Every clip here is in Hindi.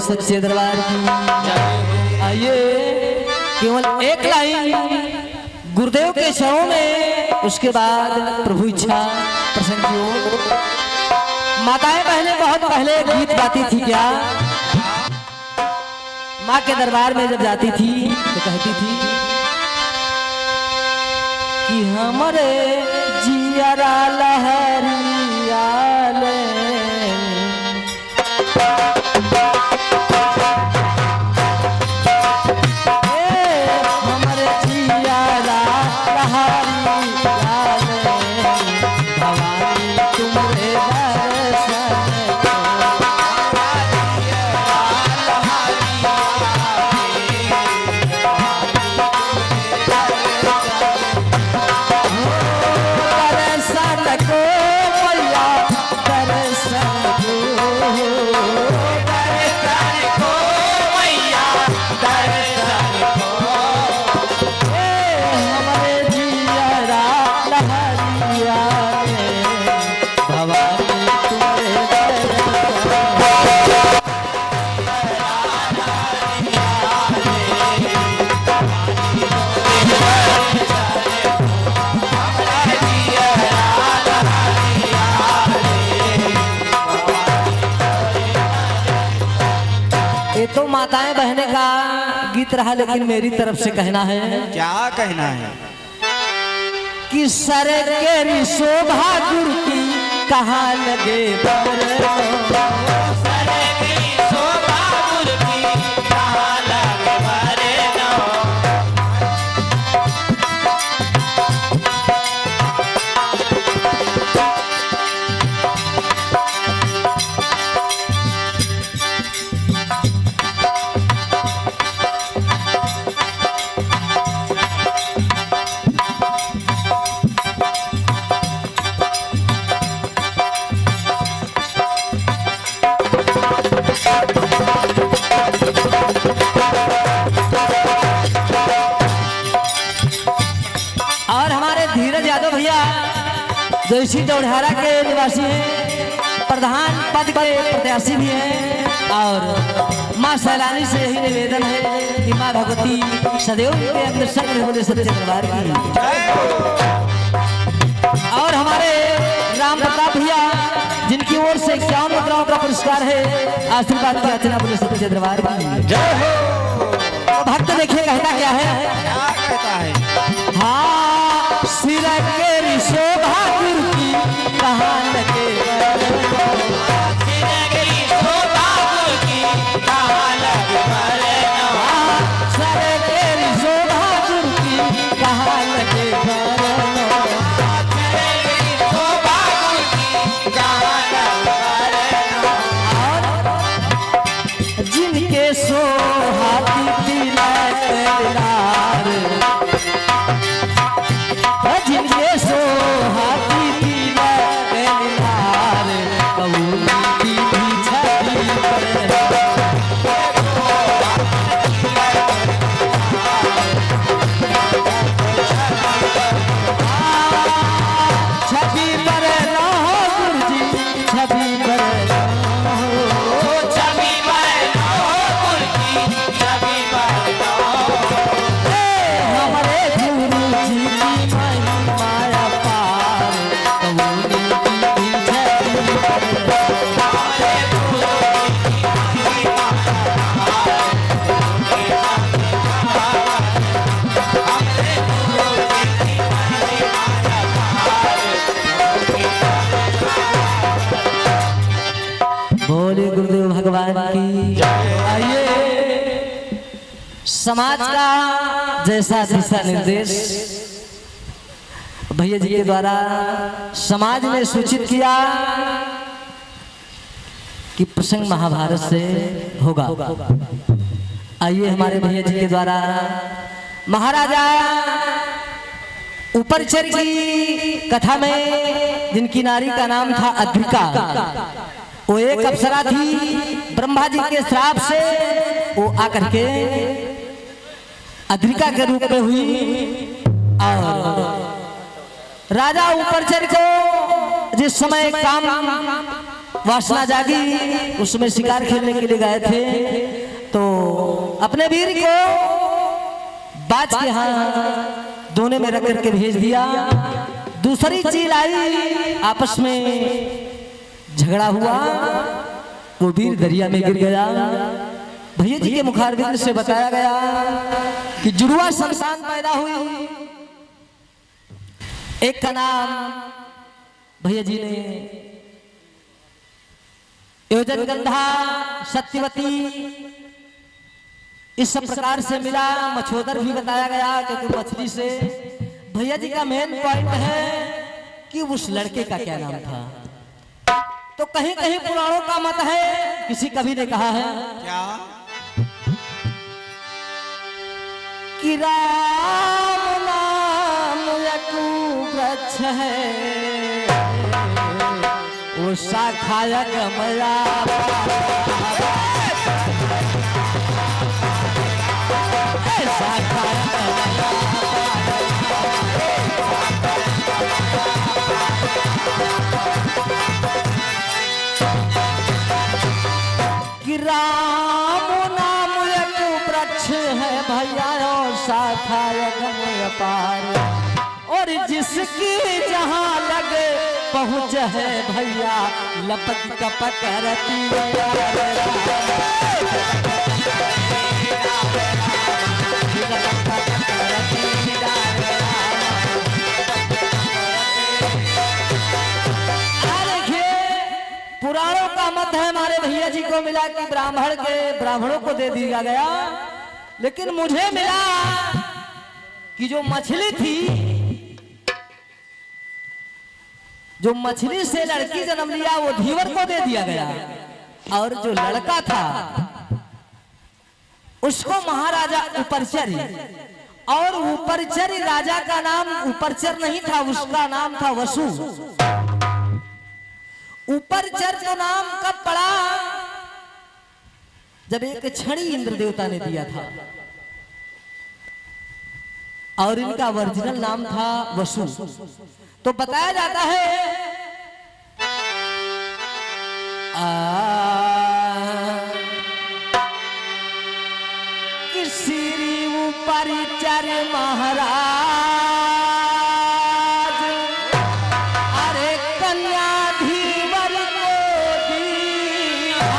सच्चे दरबार की। आइए केवल एक लाइन गुरुदेव के चरणों में, उसके बाद प्रभु इच्छा प्रसंग की ओर। माताएं बहनें बहुत पहले गीत गाती थी क्या, माँ के दरबार में जब जाती थी तो कहती थी कि हमारे जियरा लहरिया ले, हमारे जियरा लहरिया ले, भवानी तुम्हारे दर्शन को। तो माताएं बहने का गीत रहा, लेकिन मेरी तरफ से कहना है। क्या कहना है? कि सर के शोभा गुरु की कहाँ लगे जो इसी डोढ़ारा के निवासी हैं, प्रधान पद के प्रत्याशी भी हैं। और माँ सैलानी से यही निवेदन है कि माँ भगवती सदैव के अपने संग बोले सच्चे दरबार की। और हमारे राम प्रताप भैया जिनकी ओर से 51 मुद्राओं का पुरस्कार है, आशीर्वाद की याचना बोले सच्चे दरबार की। जय हो। भक्त देखिए कहता क्या है, क्या कहता है? हाँ, सिर के शोभा गुरु की कहाँ लगे, सिर के शोभा गुरु की कहाँ लगे, सर के शोभा गुरु की कहाँ लगे, शोभा गुरु की कहाँ लगे। और जिनके सोहाती जिनके सोहाती भगवान की। आइए समाज का जैसा दिशा निर्देश भैया जी के द्वारा समाज ने सूचित किया कि प्रसंग महाभारत से होगा। आइए हमारे भैया जी के द्वारा महाराजा उपरचर की कथा में जिनकी नारी का नाम था अद्रिका, वो एक अप्सरा थी, ब्रह्मा जी के श्राप से वो आकर के अद्रिका के रूप में हुई। और राजा उपरचर को जिस समय काम वासना जागी, उसमें शिकार खेलने के लिए गए थे, तो अपने वीर को बाज के यहाँ दोने में रख करके भेज दिया। दूसरी चील आई, आपस में झगड़ा हुआ, वो वीर दरिया में गिर गया। भैया जी के मुखारबिंद से बताया गया कि जुड़वा संतान पैदा हुई। एक का नाम भैया जी ने योजनगंधा, सत्यवती इस सब प्रकार से मिला। मछोदर भी बताया गया क्योंकि मछली से भैया जी का मेन पॉइंट है कि उस लड़के का क्या नाम था। तो कहीं कहीं पुराणों का मत है, किसी कवि ने कहा है क्या? कि राम नाम एक वृक्ष है, वो शाखा गमया कि राम नाम एक वृक्ष है भैया, और शाखा गमय पार, और जिसकी जहां लगे पहुंच है भैया, लपक कपक करती पुराणों का मत है। हमारे भैया जी को मिला कि ब्राह्मणों को दे दिया गया, लेकिन मुझे मिला कि जो मछली थी, जो मछली से लड़की जन्म लिया, वो धीवर को दे दिया गया, और जो लड़का था उसको महाराजा उपरचरी, और उपरचरी राजा का नाम उपरचर नहीं था, उसका नाम था वसु। उपरचर का नाम कब पड़ा? जब एक छड़ी इंद्र देवता ने दिया था, और इनका ओरिजिनल नाम था वसु। तो बताया जाता है कि श्री उपरचर महाराज, अरे कन्या धीवर को दिया,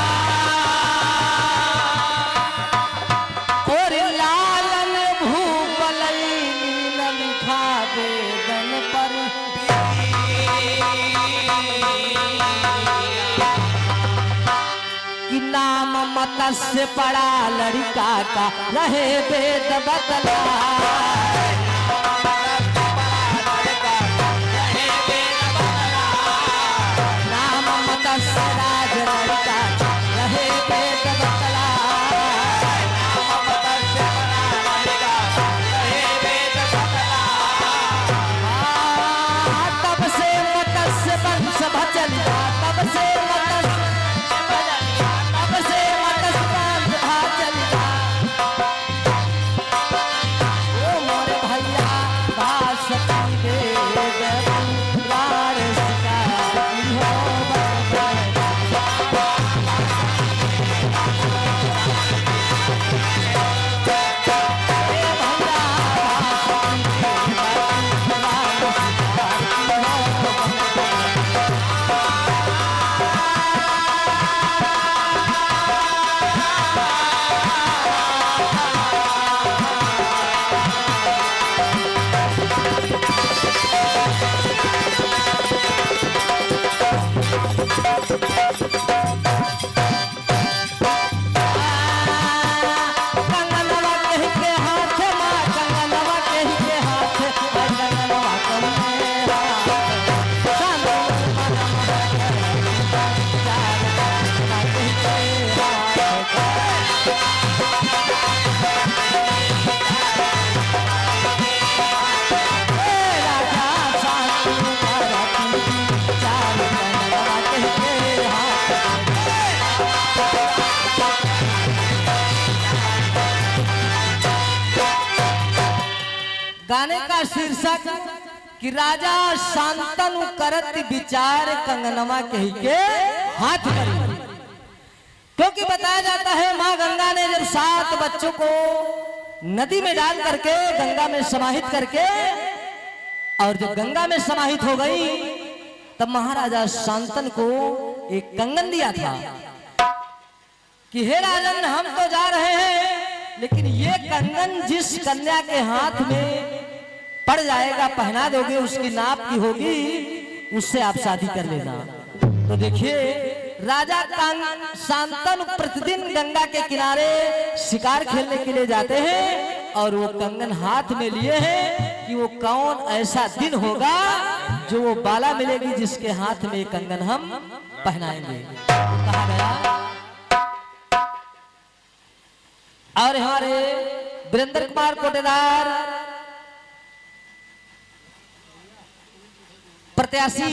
और लालन भूपलई नील लिखा वेदन पर, कि नाम मत्स्य पड़ा लड़का का, रहे वेद बदला, नाम मत्स्य राज लड़का, रहे वेद बदला, तब से मत्स्य वंश भचलिया, तब से मत्स्य गाने का शीर्षक कि राजा शांतनु करत विचार कंगनवा कही के हाथ करी। क्योंकि बताया जाता है माँ गंगा ने जब 7 बच्चों को नदी में डाल करके गंगा में समाहित करके और जब गंगा में समाहित हो गई तब महाराजा शांतनु को एक कंगन दिया था कि हे राजन हम तो जा रहे हैं लेकिन ये कंगन जिस कन्या के हाथ में पड़ जाएगा पहना दोगे उसकी नाप की होगी उससे आप शादी कर लेना। तो देखिए राजा शांतनु प्रतिदिन गंगा के किनारे शिकार खेलने के लिए जाते हैं और वो कंगन हाथ में लिए हैं कि वो कौन ऐसा दिन होगा जो वो बाला मिलेगी जिसके हाथ में कंगन हम पहनाएंगे। कहा गया और हमारे वीरेंद्र कुमार कोटेदार प्रत्याशी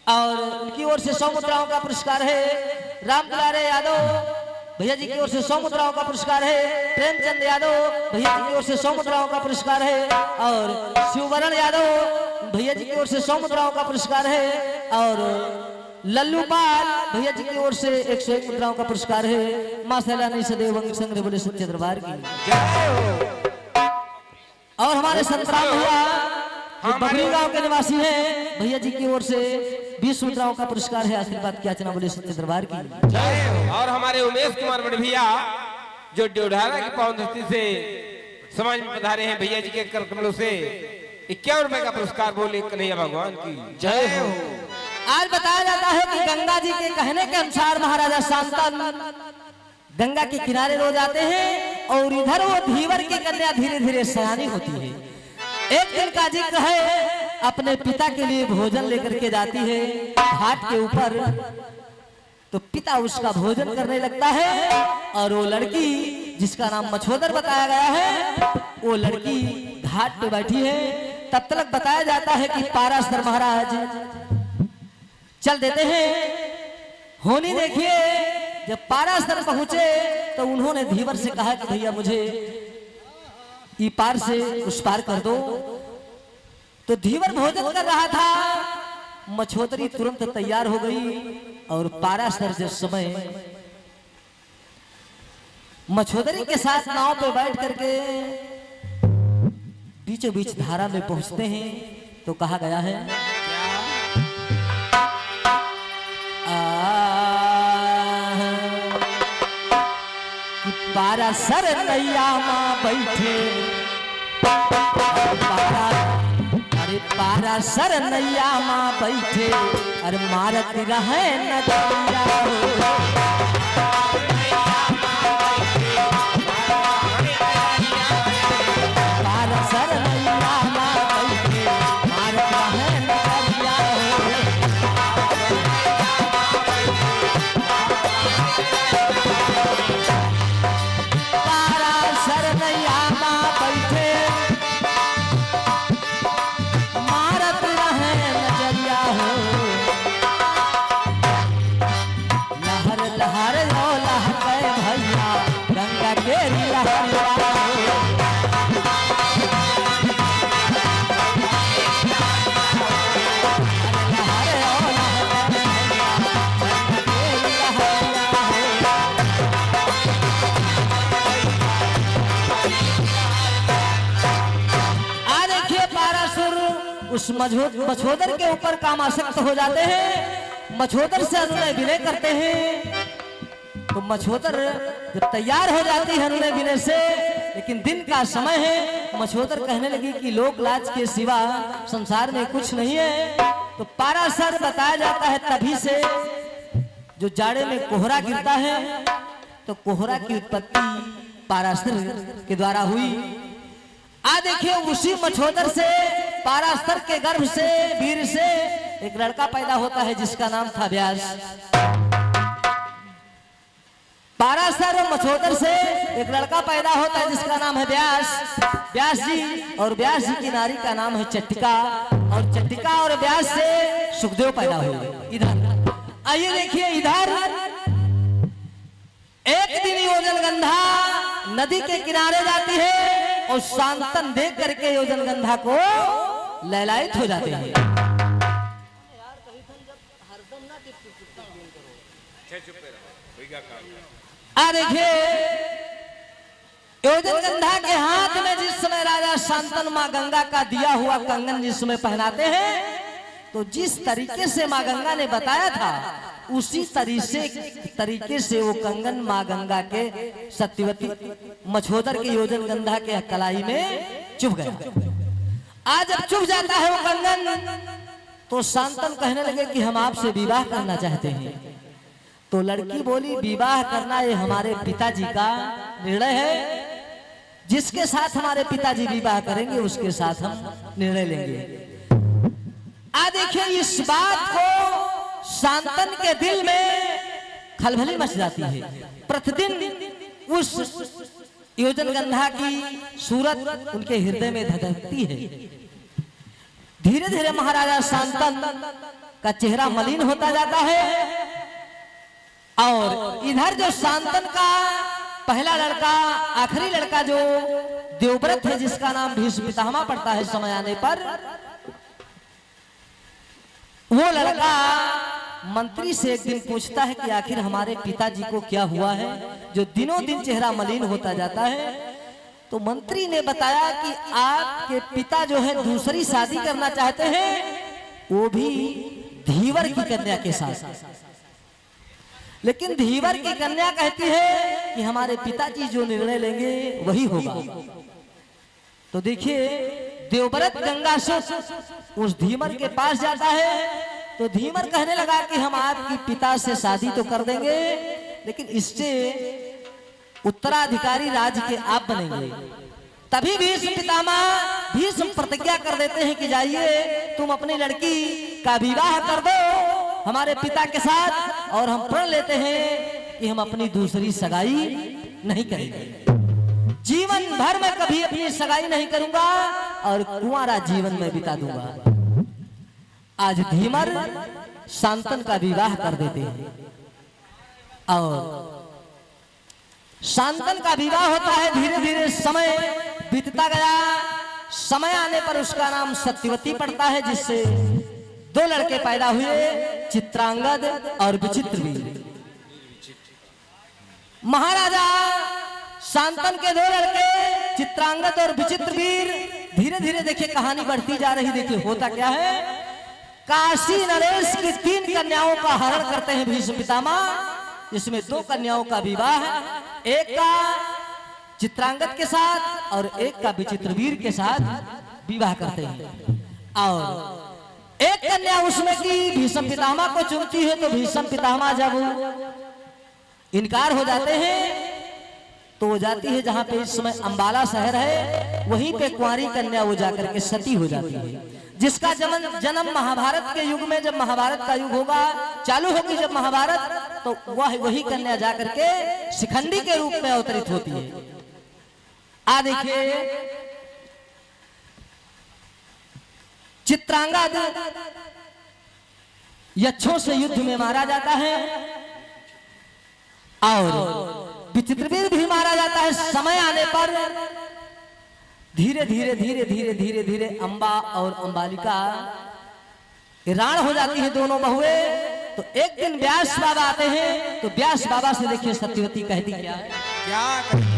और उनकी ओर से 100 मुद्राओं का पुरस्कार है। राम दुलारे यादव भैया जी की ओर से 100 मुद्राओं का पुरस्कार है। प्रेमचंद यादव भैया जी की ओर से 100 मुद्राओं का पुरस्कार है और शिववरण यादव भैया जी की ओर से 100 मुद्राओं का पुरस्कार है और लल्लू पाल भैया जी की ओर से 101 मुद्राओं का पुरस्कार है। मां सैलानी सदैव वंग संग्रह बोले सत्य दरबार की और हमारे संतराम भैया बकरी गांव के निवासी हैं भैया जी की ओर से 20 मुद्राओं का पुरस्कार है। आशीर्वाद की याचना बोले सत्य दरबार की। और हमारे उमेश कुमार बड़े भैया जो ड्योढ़ारा की पावन धरती से समाज में पधारे हैं भैया जी के कर कमलों से 51 रुपए का पुरस्कार बोले कन्हैया भगवान की जय हो। आज बताया जाता है कि गंगा जी के कहने के अनुसार महाराजा शांतनु गंगा के किनारे रोज आते हैं और इधर वो धीवर की कन्या धीरे धीरे सयानी होती है। एक दिन का जिक्र है अपने पिता के लिए भोजन लेकर के जाती है घाट के ऊपर तो पिता उसका भोजन करने लगता है और वो लड़की जिसका नाम मछोदर बताया गया है वो लड़की घाट पे बैठी है। तब तक बताया जाता है कि पाराशर महाराज चल देते हैं। होनी देखिए जब पाराशर पहुंचे तो उन्होंने धीवर से कहा कि भैया मुझे ई पार से उस पार कर दो। तो धीवर भोजन कर रहा था मछोदरी तुरंत तैयार हो गई और पाराशर जिस समय मछोदरी के साथ नाव पे बैठ करके बीचों बीच धारा में पहुंचते हैं तो कहा गया है कि पाराशर नैया मां बैठे पाराशर नैया मां बैठे अरे मारत रहे नदिया पाराशर नैया मां बैठे मारत रहे नदिया पाराशर नैया मां बैठे लहर लहर लो लहर भैया गंगा के लहर उस मछोदर के ऊपर कामासक्त हो जाते हैं। मछोदर से अनुनय विनय करते हैं तो मछोदर जब तैयार हो जाती है अनुनय विनय से लेकिन दिन का समय है मछोदर कहने लगी कि लोक लाज के सिवा संसार में कुछ नहीं है। तो पाराशर बताया जाता है तभी से जो जाड़े में कोहरा गिरता है तो कोहरा की उत्पत्ति पाराशर के द्वारा हुई। आ देखिए उसी मछोदर से पाराशर के गर्भ से वीर से एक लड़का पैदा होता है जिसका नाम था व्यास। पाराशर और मछोदर से एक लड़का पैदा होता है जिसका नाम है व्यास। व्यास जी और व्यास जी की नारी का नाम है चट्टिका और चट्टिका और व्यास से सुखदेव पैदा हुए। इधर आइए देखिए इधर एक दिन योजनगंधा नदी के किनारे जाती है और शांतनु देख करके योजनगंधा को लैलायित हो जाते हैं। आ देखिए योजनगंधा के हाथ में जिस समय राजा शांतनु माँ गंगा का दिया हुआ कंगन जिस समय पहनाते हैं, तो जिस तरीके से माँ गंगा ने बताया था उसी तरीके से वो कंगन माँ गंगा के सत्यवती मछोदर के योजनगंधा के कलाई में चुभ गया। आज जब चुभ जाता है वो कंगन, तो शांतनु कहने लगे कि हम आपसे विवाह करना चाहते हैं। तो लड़की बोली, विवाह करना ये हमारे पिताजी का निर्णय है, जिसके साथ हमारे पिताजी विवाह करेंगे उसके साथ हम निर्णय लेंगे। आ देखिए इस बात को शांतनु के दिल में खलबली मच जाती है। प्रतिदिन उस योजनगंधा की सूरत उनके हृदय में धधकती है। धीरे धीरे महाराजा शांतनु का चेहरा मलिन होता जाता है और इधर जो शांतनु का पहला लड़का, आखिरी लड़का जो देवव्रत है, जिसका नाम भीष्म पितामह पड़ता है, समय आने पर वो लड़का मंत्री से एक दिन पूछता है कि आखिर हमारे पिताजी को क्या हुआ है, जो दिनों दिन चेहरा मलिन होता जाता है। तो मंत्री ने बताया कि आपके पिता जो है दूसरी शादी करना चाहते हैं, वो भी धीवर की कन्या के साथ। लेकिन धीवर की कन्या कहती है कि हमारे पिताजी जो निर्णय लेंगे वही होगा। तो देखिए देवव्रत गंगासुत उस धीवर के पास जाता है, तो धीवर कहने लगा कि हम आपकी पिता से शादी तो कर देंगे, लेकिन इससे उत्तराधिकारी राज्य के आप बनेंगे। तभी भीष्म पितामह भीष्म प्रतिज्ञा कर देते हैं कि जाइए तुम अपनी लड़की का विवाह कर दो हमारे पिता के साथ, और हम प्रण लेते हैं कि हम अपनी दूसरी सगाई नहीं करेंगे, जीवन भर में कभी अपनी सगाई नहीं करूंगा और कुंवारा जीवन में बिता दूंगा। आज धीवर शांतनु का विवाह कर देते हैं और शांतनु का विवाह होता है। धीरे धीरे समय बीतता गया। समय आने पर उसका नाम सत्यवती पड़ता है, जिससे दो लड़के पैदा हुए, चित्रांगद और विचित्रवीर। महाराजा शांतनु के दो लड़के चित्रांगद और विचित्रवीर, धीरे धीरे देखिए कहानी बढ़ती जा रही। देखिए होता क्या है, काशी नरेश की 3 कन्याओं का हरण करते हैं भीष्म पितामह, जिसमें 2 कन्याओं का विवाह, एक का चित्रांगद के साथ और एक का विचित्रवीर के साथ विवाह करते हैं। और एक कन्या उसमें की भीष्म पितामह को चुनती है, तो भीष्म पितामह जब इनकार हो जाते हैं तो वो जाती है जहां पे इस समय अंबाला शहर है, वहीं पे कुंवारी कन्या वो जाकर के सती हो जाती है, जिसका जन्म महाभारत के युग में, जब महाभारत का युग होगा, चालू होगी जब महाभारत, तो वही कन्या जाकर के शिखंडी के रूप में अवतरित होती है। आ देखिए चित्रांगद यक्षों से युद्ध में मारा जाता है और विचित्रवीर भी मारा जाता है। समय आने पर धीरे धीरे धीरे धीरे धीरे धीरे अंबा और अंबालिका राण हो जाती है, दोनों बहुएं। तो एक दिन व्यास बाबा आते हैं, तो व्यास बाबा से देखिए सत्यवती कहती क्या है, क्या कहती है?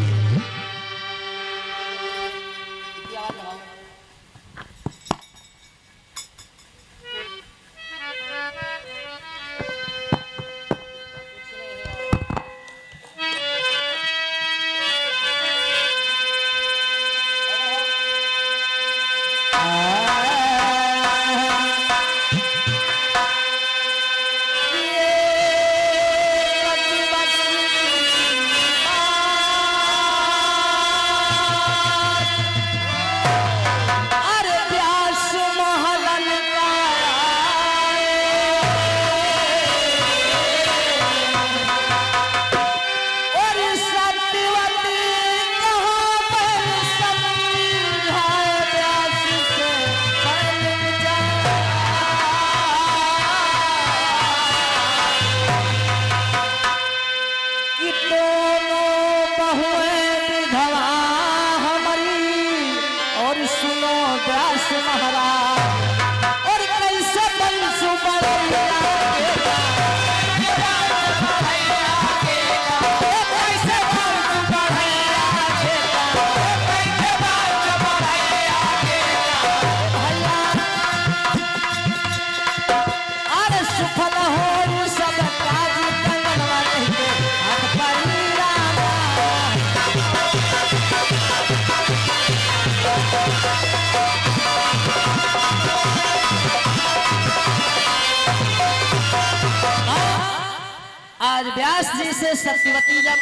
आज व्यास जी से सत्यवती जब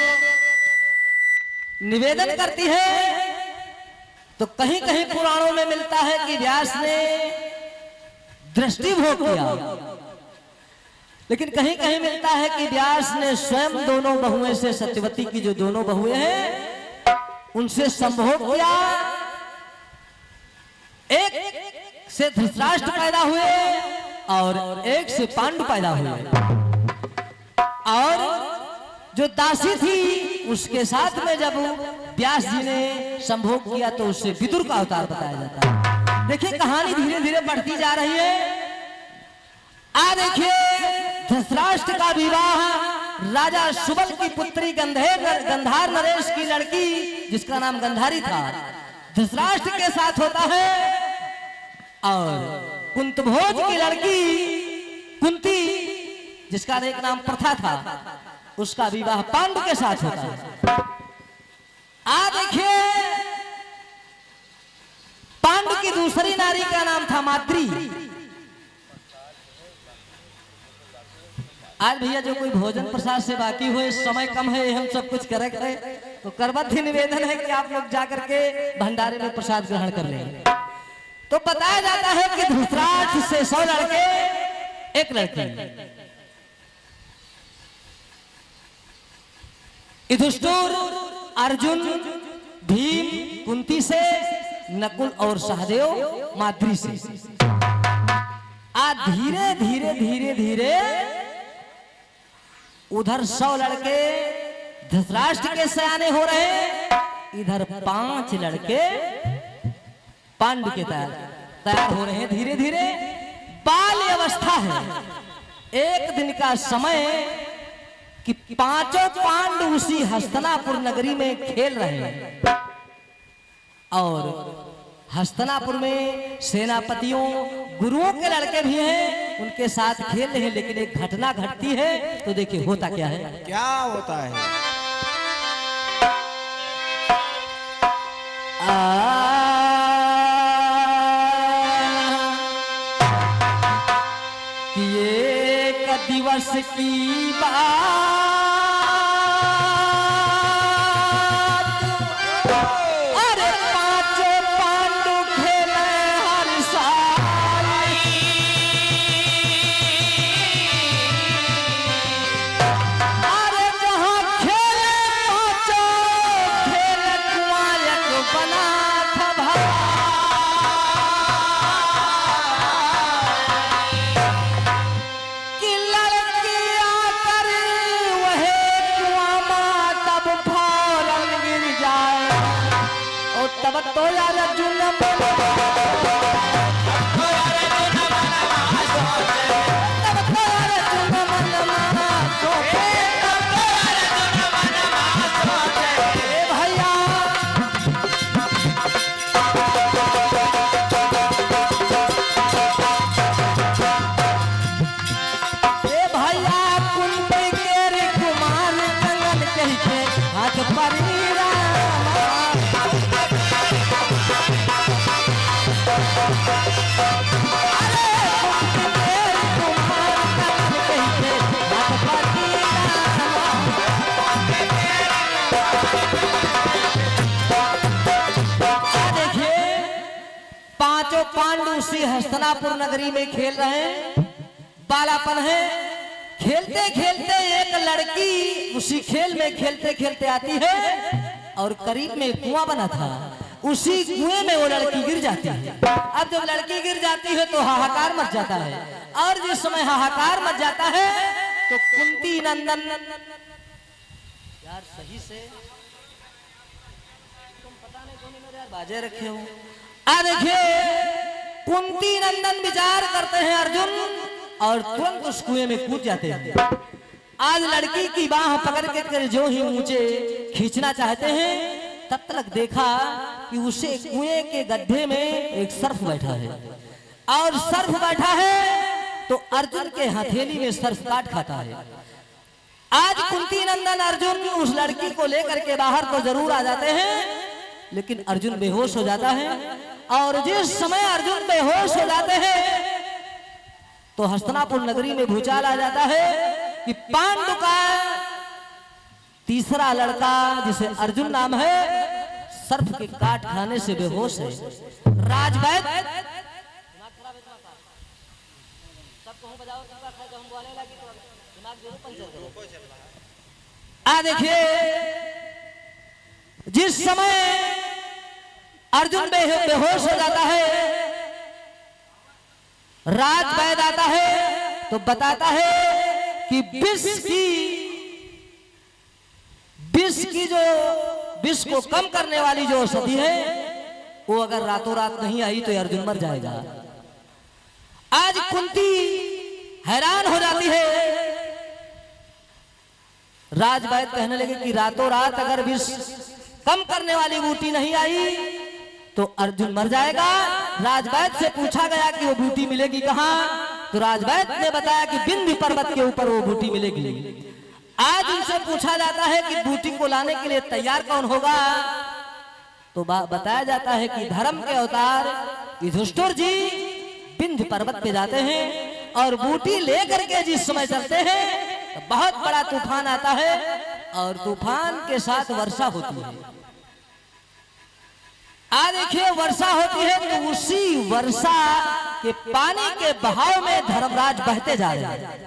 निवेदन करती है तो कहीं कहीं पुराणों में मिलता है कि व्यास ने दृष्टि भोग किया, लेकिन कहीं कहीं मिलता है कि व्यास ने स्वयं दोनों बहुएं से, सत्यवती की जो दोनों बहुएं हैं उनसे संभोग किया। एक से धृतराष्ट्र पैदा हुए और एक से पांडु पैदा हुए, और जो दासी थी उसके साथ में जब व्यास जी ने संभोग किया तो उससे विदुर का अवतार बताया जाता है। देखिए कहानी धीरे धीरे बढ़ती जा रही है। आ देखिए धृतराष्ट्र का विवाह राजा सुबल की पुत्री गंधार नरेश की लड़की जिसका नाम गंधारी था धृतराष्ट्र के साथ होता है, और कुंतभोज की लड़की कुंती जिसका एक नाम प्रथा था उसका विवाह पांडु के साथ होता है। आ देखिए पांडु की दूसरी नारी का नाम था माद्री। आज भैया जो कोई भोजन प्रसाद से बाकी हुए, समय कम है, हम सब कुछ करे तो करबद्ध निवेदन है कि आप लोग जाकर के भंडारे में प्रसाद ग्रहण कर लें। तो बताया जाता है कि धृतराष्ट्र से 100 लड़के एक लड़की, युधिष्ठिर, अर्जुन, भीम, कुंती से, नकुल और सहदेव माद्री से। आज धीरे धीरे धीरे धीरे उधर 100 लड़के धृतराष्ट्र के सयाने हो रहे हैं, इधर 5 लड़के पांडु के तैयार हो रहे हैं। धीरे धीरे बाल्य अवस्था है, एक दिन का समय कि 5 पांडु उसी हस्तिनापुर नगरी में खेल रहे हैं, और हस्तिनापुर में सेनापतियों गुरुओं के लड़के भी हैं, उनके साथ खेल रहे हैं। लेकिन एक घटना घटती है, तो देखिए होता क्या है। क्या होता है? कि एक दिवस की बात तो यार अर्जुन भैया कुंती के कुमार कंगन कह के हाथ पर पांडु उसी हस्तिनापुर नगरी में खेल रहे हैं, बालापन है। खेलते खेलते एक लड़की उसी खेल में खेलते खेलते आती है, और करीब में कुआं बना था, उसी कुएं में वो लड़की गिर जाती है। अब जब लड़की गिर जाती है तो हाहाकार मच जाता है, और जिस समय हाहाकार मच जाता है तो कुंती नंदन, यार सही से तुम पता नहीं कौन मेरे यार बाजे रखे हो। देखिए कुंती नंदन विचार करते हैं अर्जुन, और तुरंत उस कुएं में कूद जाते हैं। आज लड़की की बाह पकड़ के जो ही ऊंचे खींचना चाहते हैं, तब तक देखा कि उसे कुएं के गड्ढे में एक सर्प बैठा है, और सर्प बैठा है तो अर्जुन के हथेली में सर्प काट खाता है। आज कुंती नंदन अर्जुन उस लड़की को लेकर के बाहर तो जरूर आ जाते हैं, लेकिन अर्जुन बेहोश हो जाता है। और जिस समय अर्जुन बेहोश हो जाते हैं तो हस्तिनापुर नगरी में भूचाल आ जाता है कि पांडु का तीसरा लड़का जिसे अर्जुन नाम है सर्प के काट खाने से बेहोश है। राजवैद देखिए जिस समय अर्जुन बेहोश हो जाता है, राजवैद आता है तो बताता है कि विष को कम करने वाली जो औषधि है वो अगर रातों रात नहीं आई तो अर्जुन मर जाएगा। आज कुंती हैरान हो जाती है। राजवैद कहने लगे कि रातों रात अगर विष कम करने वाली बूटी नहीं आई तो अर्जुन मर जाएगा। राजवैद से पूछा गया कि वो बूटी मिलेगी कहां, तो राजवैद ने बताया कि विंध्य पर्वत के ऊपर वो बूटी मिलेगी। आज उनसे पूछा जाता है कि बूटी को लाने के लिए तैयार कौन होगा, तो बताया जाता है कि धर्म के अवतार युधिष्ठिर जी विंध्य पर्वत पे जाते हैं और बूटी लेकर के जिस समय चलते हैं तो बहुत बड़ा तूफान आता है और तूफान के साथ वर्षा होती है। आज देखिए वर्षा होती है तो उसी वर्षा के पानी के बहाव में धर्मराज बहते जा रहे हैं।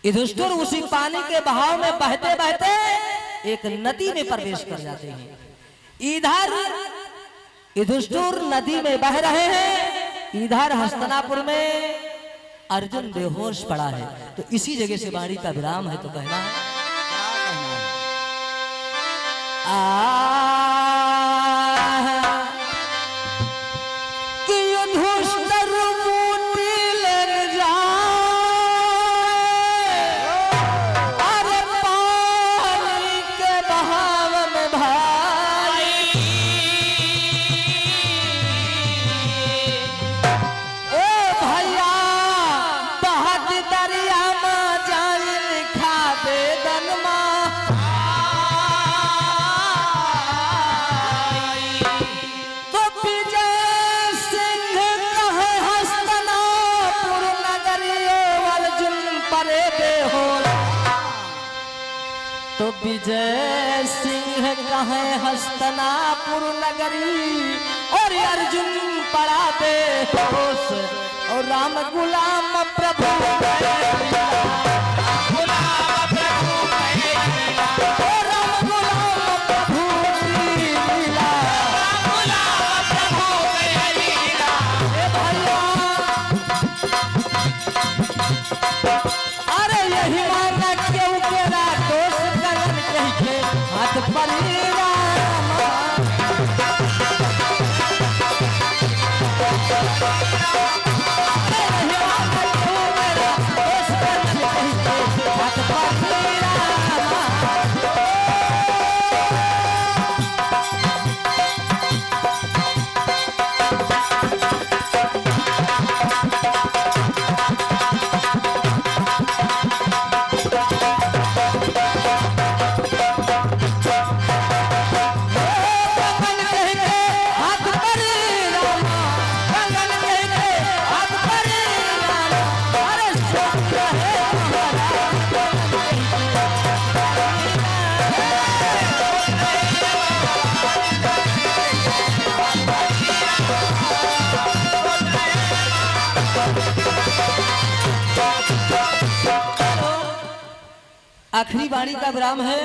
युधिष्ठिर उसी पानी के बहाव में बहते बहते एक नदी में प्रवेश कर जाते हैं। इधर युधिष्ठिर नदी में बह रहे हैं, इधर हस्तिनापुर में अर्जुन बेहोश पड़ा है। तो इसी जगह से वाणी का विराम है तो कहना है विजय सिंह कहे हस्तिनापुर नगरी और अर्जुन पड़ा बेहोश और राम गुलाम प्रभु आखिरी वाणी का विराम है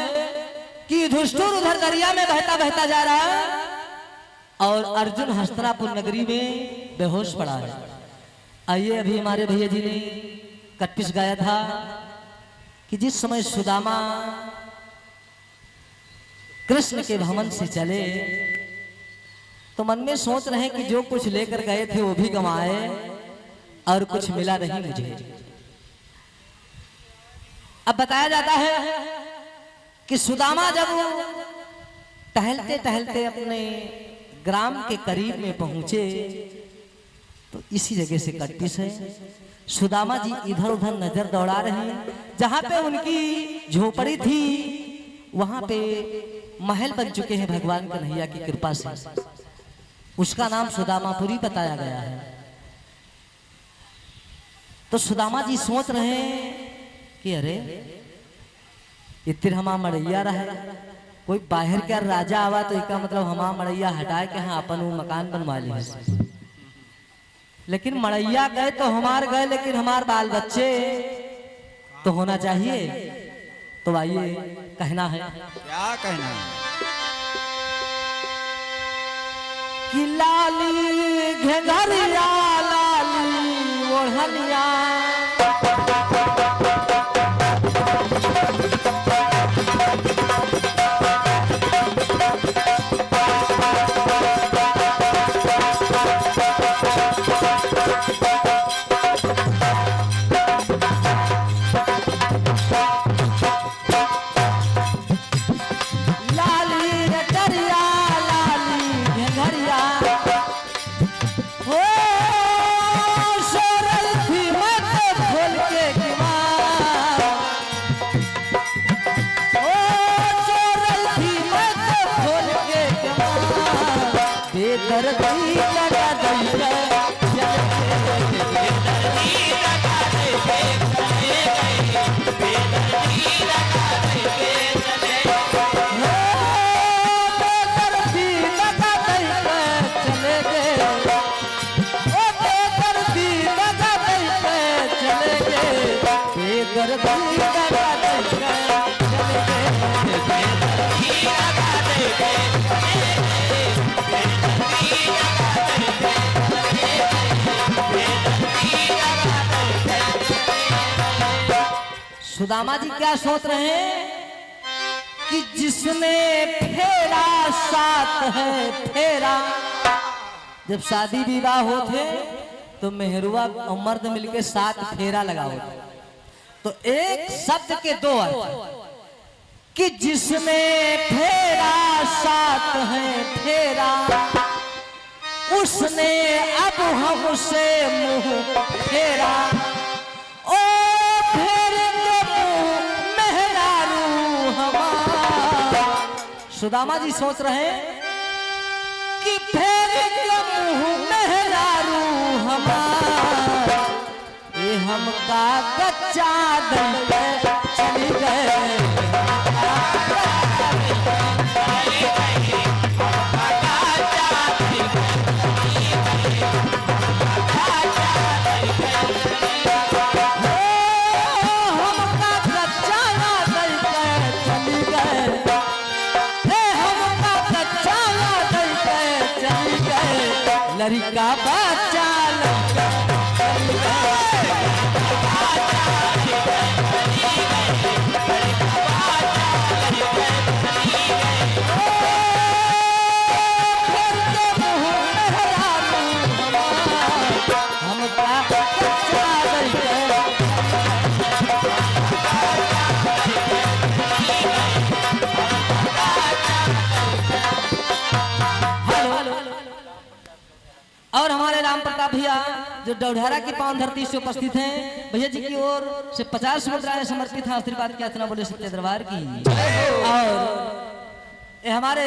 कि युधिष्ठिर उधर दरिया में बहता बहता जा रहा है और अर्जुन हस्तिनापुर नगरी में बेहोश पड़ा है। आइए अभी हमारे भैया जी ने कटपिस गाया था कि जिस समय सुदामा कृष्ण के भवन से चले तो मन में सोच रहे हैं कि जो कुछ लेकर गए थे वो भी गंवाए और कुछ मिला नहीं मुझे। अब बताया जाता है कि सुदामा जब टहलते टहलते अपने ग्राम के करीब में पहुंचे तो इसी जगह से कटपिस है। सुदामा जी इधर उधर नजर दौड़ा रहे हैं। जहां पे उनकी झोपड़ी थी वहां पे महल बन चुके हैं भगवान कन्हैया की कृपा से। उसका नाम सुदामापुरी बताया गया है। तो सुदामा जी सोच रहे हैं कि अरे इतिर हमा मड़ैया रहे, कोई बाहर का राजा आवा तो इसका मतलब हमा मड़ैया हटाए के हाँ अपन वो मकान बनवा ली है। लेकिन मड़ैया गए तो हमार गए, लेकिन हमार बाल बच्चे तो होना चाहिए। तो आइए कहना है, क्या कहना है? कि लाली घेंघरिया लाली ओढ़निया, सुदामा जी क्या सोच रहे हैं कि जिसने फेरा साथ है फेरा। जब शादी विवाह होते तो मेहरुआ और मर्द मिलके साथ फेरा लगाओ, तो एक शब्द के दो अर्थ कि जिसने फेरा साथ है फेरा, उसने अब हमसे मुंह फेरा। ओ फेरे के मुंह मेहरारू हमारा। सुदामा जी सोच रहे हैं कि फेरे के मुंह मेहरारू हमारा, ये हमका कच्चा दल पे चली गए। लड़का बच्चा और हमारे राम प्रताप भैया जो डौढारा की पावन धरती से उपस्थित हैं, भैया जी की ओर से 50 मुद्राएं समर्पित हैं। आशीर्वाद क्या इतना बोले सत्य दरबार की। और ये हमारे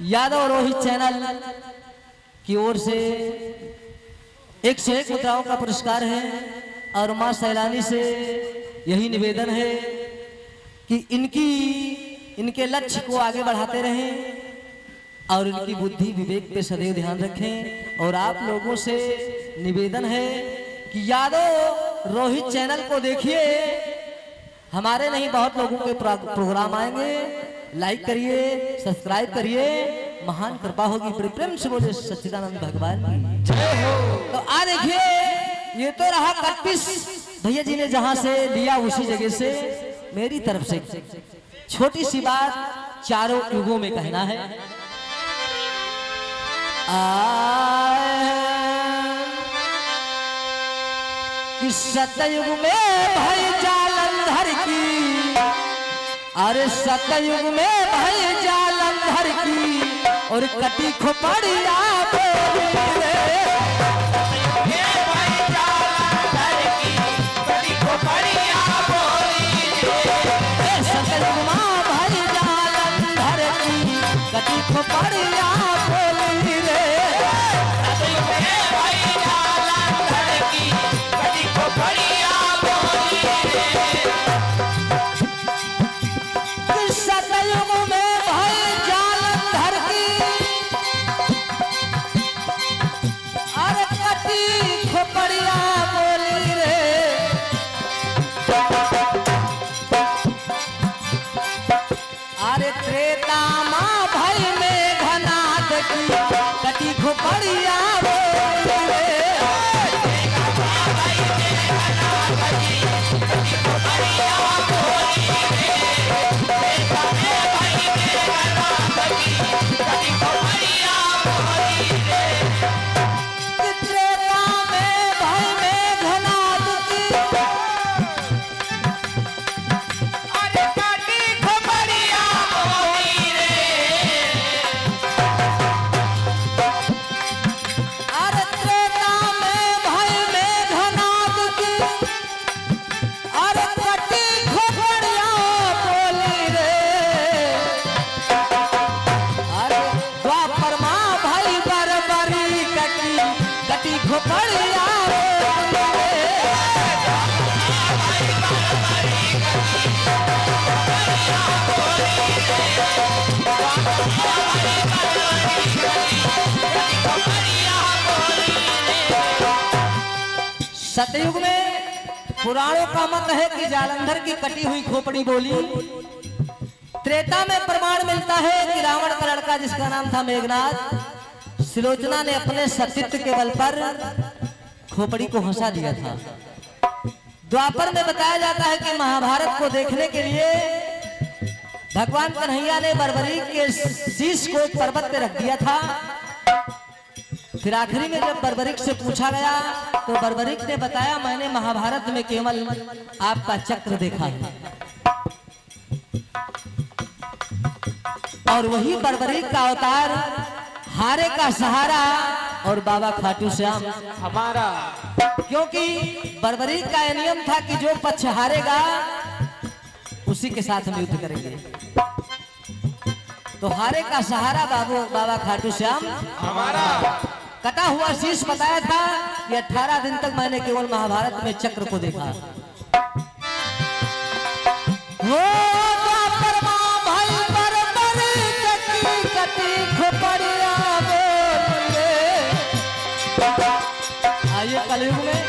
यादव रोहित चैनल की ओर से 101 मुद्राओं का पुरस्कार है। और मां सैलानी से यही निवेदन है कि इनके लक्ष्य को आगे बढ़ाते रहें और इनकी बुद्धि विवेक पे सदैव ध्यान रखें। और आप लोगों से निवेदन है कि यादव रोहित चैनल को देखिए, हमारे नहीं बहुत लोगों के प्रोग्राम आएंगे। लाइक करिए, सब्सक्राइब करिए, महान कृपा होगी। बड़े प्रेम से बोले सच्चिदानंद भगवान की जय हो। तो आ देखिए, ये तो रहा 31 भैया जी ने जहां से लिया उसी जगह से मेरी तरफ से छोटी सी बात चारों युगों में कहना है। कि सतयुग में भई जालंधर की, अरे सतयुग में भई जालंधर की और कटी खोपड़िया बोली रे। सतयुग में भई जालंधर की कटी खोपड़िया बोली रे। बढ़िया बोली रे। सतयुग में पुराणों का मत है कि जालंधर की कटी हुई खोपड़ी बोली। त्रेता में प्रमाण मिलता है कि रावण का लड़का जिसका नाम था मेघनाथ, सुलोचना ने अपने सतीत्व के बल पर खोपड़ी को हंसा दिया था। द्वापर में बताया जाता है कि महाभारत को देखने के लिए भगवान कन्हैया ने बर्बरीक के शीश को एक पर्वत पे रख दिया था। फिर आखिरी में जब बर्बरीक से पूछा गया तो बर्बरीक ने बताया, मैंने महाभारत में केवल आपका चक्र देखा है। और वही बर्बरीक का अवतार हारे का सहारा और बाबा खाटू श्याम हमारा, क्योंकि बर्बरीक का यह नियम था कि जो पक्ष हारेगा उसी के साथ हम युद्ध करेंगे। तो हारे का सहारा बाबा खाटू श्याम हमारा। कटा हुआ शीश बताया था कि 18 दिन तक मैंने केवल महाभारत में चक्र को देखा। वो द्वापर मां भाई बर्बरीक की कटी खोपड़िया बोले। आइए कलयुग में,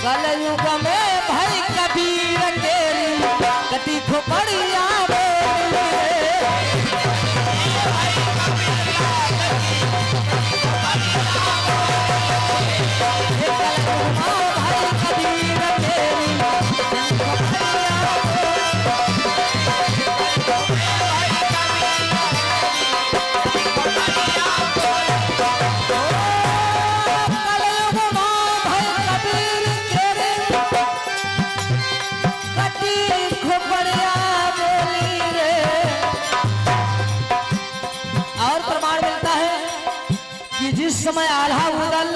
कलयुग में भाई कबीर केरी कटी खोपड़िया बोले। जिस समय आल्हा उदल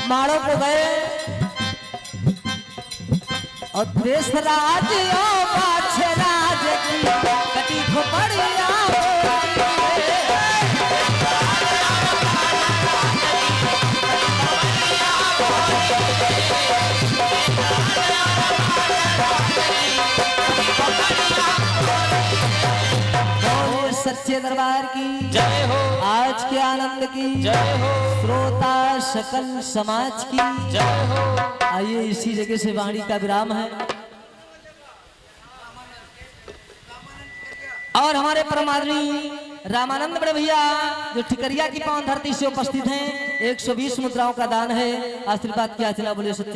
माड़ों को गए और देश राज राज की कटी खोपड़िया सच्चे दरबार की जय हो, आज के आनंद की जय हो, श्रोता सकल समाज की जय हो। आइए इसी जगह से वाणी का विराम है। और हमारे परम आदरणीय रामानंद बड़े भैया जो ठिकरिया की पावन धरती से उपस्थित हैं, 120 मुद्राओं का दान है। आशीर्वाद की याचना बोले सच्चे